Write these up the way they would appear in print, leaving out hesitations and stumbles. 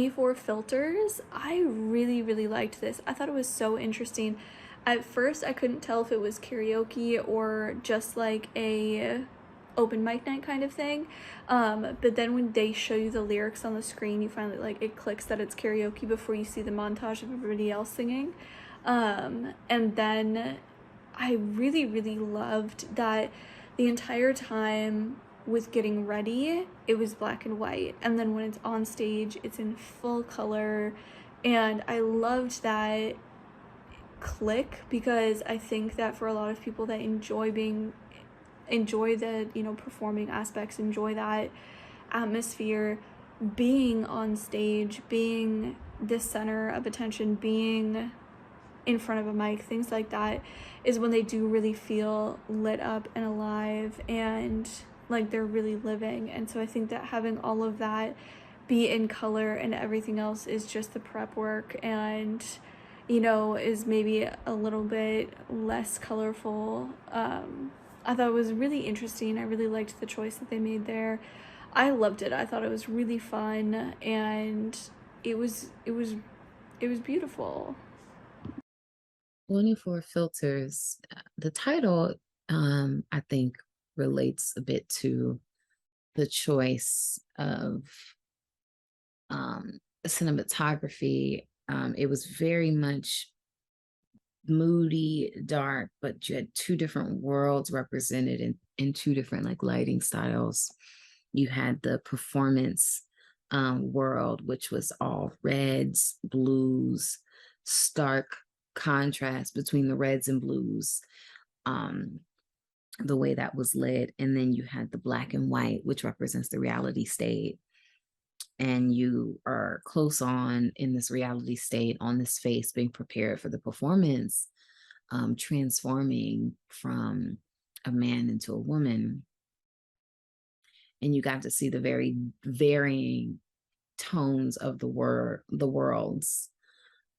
24 filters. I really, really liked this. I thought it was so interesting. At first, I couldn't tell if it was karaoke or just like a open mic night kind of thing. But then when they show you the lyrics on the screen, you finally like it clicks that it's karaoke before you see the montage of everybody else singing. And then I really, really loved that the entire time with getting ready, it was black and white. And then when it's on stage, it's in full color. And I loved that click because I think that for a lot of people that enjoy the, performing aspects, enjoy that atmosphere, being on stage, being the center of attention, being in front of a mic, things like that, is when they do really feel lit up and alive and like they're really living. And so I think that having all of that be in color and everything else is just the prep work and is maybe a little bit less colorful. I thought it was really interesting. I really liked the choice that they made there. I loved it. I thought it was really fun and it was beautiful. 24 filters. The title, I think, relates a bit to the choice of cinematography. It was very much moody, dark, but you had two different worlds represented in two different like lighting styles. You had the performance world, which was all reds, blues, stark contrast between the reds and blues, um, the way that was lit. And then you had the black and white, which represents the reality state. And you are close on in this reality state on this face, being prepared for the performance, transforming from a man into a woman. And you got to see the very varying tones of the worlds,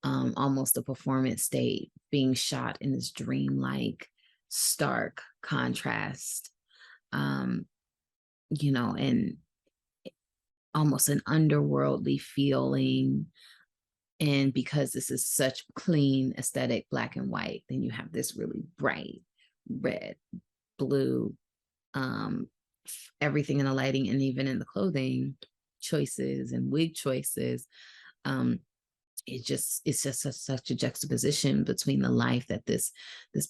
almost a performance state being shot in this dreamlike, stark contrast, and almost an underworldly feeling. And because this is such clean aesthetic, black and white, then you have this really bright red, blue, um, everything in the lighting and even in the clothing choices and wig choices. It's just such a juxtaposition between the life that this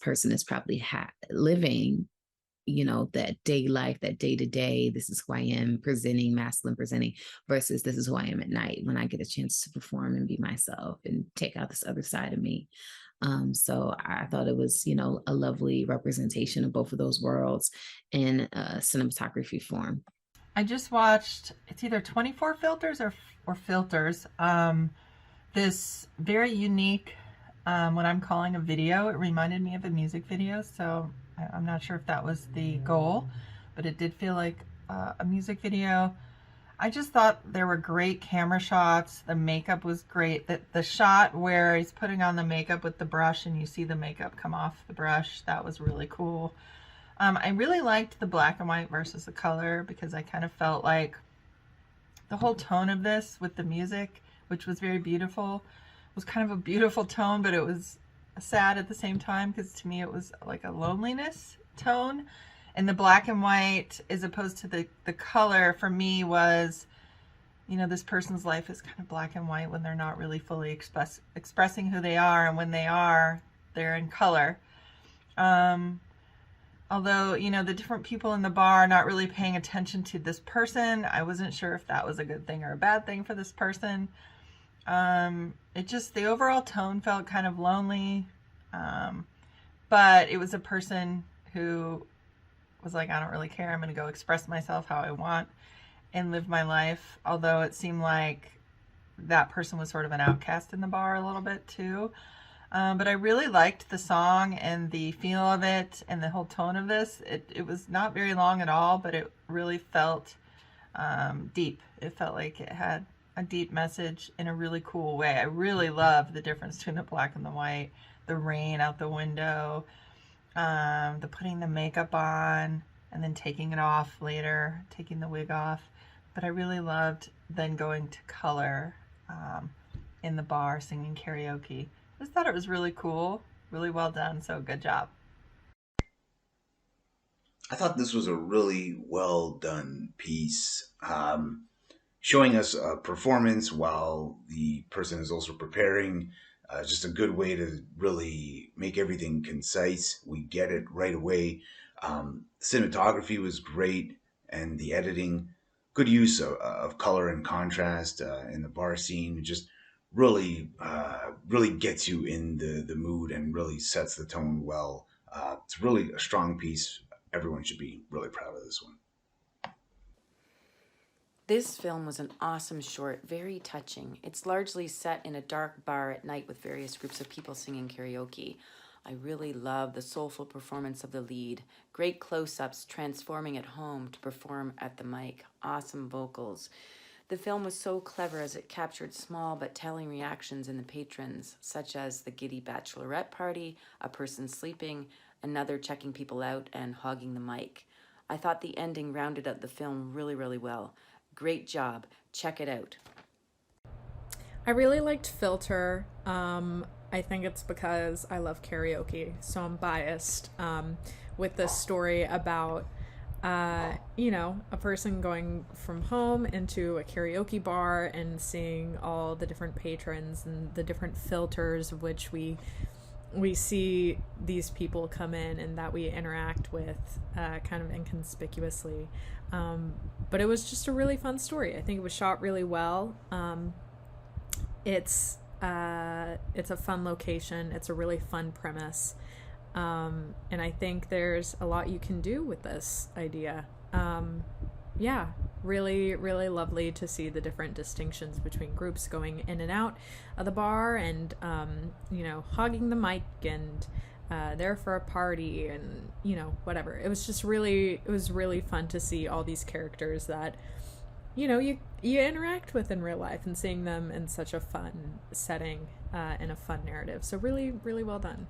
person is probably living, that day life, that day to day, this is who I am, presenting, masculine presenting, versus this is who I am at night when I get a chance to perform and be myself and take out this other side of me. So I thought it was, a lovely representation of both of those worlds in cinematography form. I just watched, it's either 24 filters or filters. This very unique, what I'm calling a video. It reminded me of a music video, so I'm not sure if that was the goal, but it did feel like a music video. I just thought there were great camera shots. The makeup was great. The shot where he's putting on the makeup with the brush and you see the makeup come off the brush, that was really cool. I really liked the black and white versus the color because I kind of felt like the whole tone of this with the music, which was very beautiful, was kind of a beautiful tone, but it was sad at the same time because to me it was like a loneliness tone. And the black and white, as opposed to the color, for me was, this person's life is kind of black and white when they're not really fully expressing who they are, and when they are, they're in color. Although, the different people in the bar are not really paying attention to this person, I wasn't sure if that was a good thing or a bad thing for this person. The overall tone felt kind of lonely, but it was a person who was like, I don't really care, I'm going to go express myself how I want and live my life. Although it seemed like that person was sort of an outcast in the bar a little bit too. But I really liked the song and the feel of it and the whole tone of this. It was not very long at all, but it really felt deep. It felt like it had a deep message in a really cool way. I really love the difference between the black and the white, the rain out the window, the putting the makeup on and then taking it off later, taking the wig off. But I really loved then going to color. in the bar singing karaoke. I just thought it was really cool, really well done. So good job. I thought this was a really well done piece, showing us a performance while the person is also preparing. Just a good way to really make everything concise. We get it right away. Cinematography was great, and the editing, good use of color and contrast in the bar scene. It just really gets you in the mood and really sets the tone well. It's really a strong piece. Everyone should be really proud of this one. This film was an awesome short, very touching. It's largely set in a dark bar at night with various groups of people singing karaoke. I really love the soulful performance of the lead. Great close-ups, transforming at home to perform at the mic. Awesome vocals. The film was so clever as it captured small but telling reactions in the patrons, such as the giddy bachelorette party, a person sleeping, another checking people out, and hogging the mic. I thought the ending rounded out the film really, really well. Great job. Check it out. I really liked Filter. I think it's because I love karaoke, so I'm biased with this story about, a person going from home into a karaoke bar and seeing all the different patrons and the different filters of which we see these people come in and that we interact with kind of inconspicuously. But it was just a really fun story. I think it was shot really well. It's a fun location. It's a really fun premise. And I think there's a lot you can do with this idea. Yeah, really, really lovely to see the different distinctions between groups going in and out of the bar and, hogging the mic and there for a party and, whatever. It was really fun to see all these characters that, you interact with in real life and seeing them in such a fun setting, in a fun narrative. So really, really well done.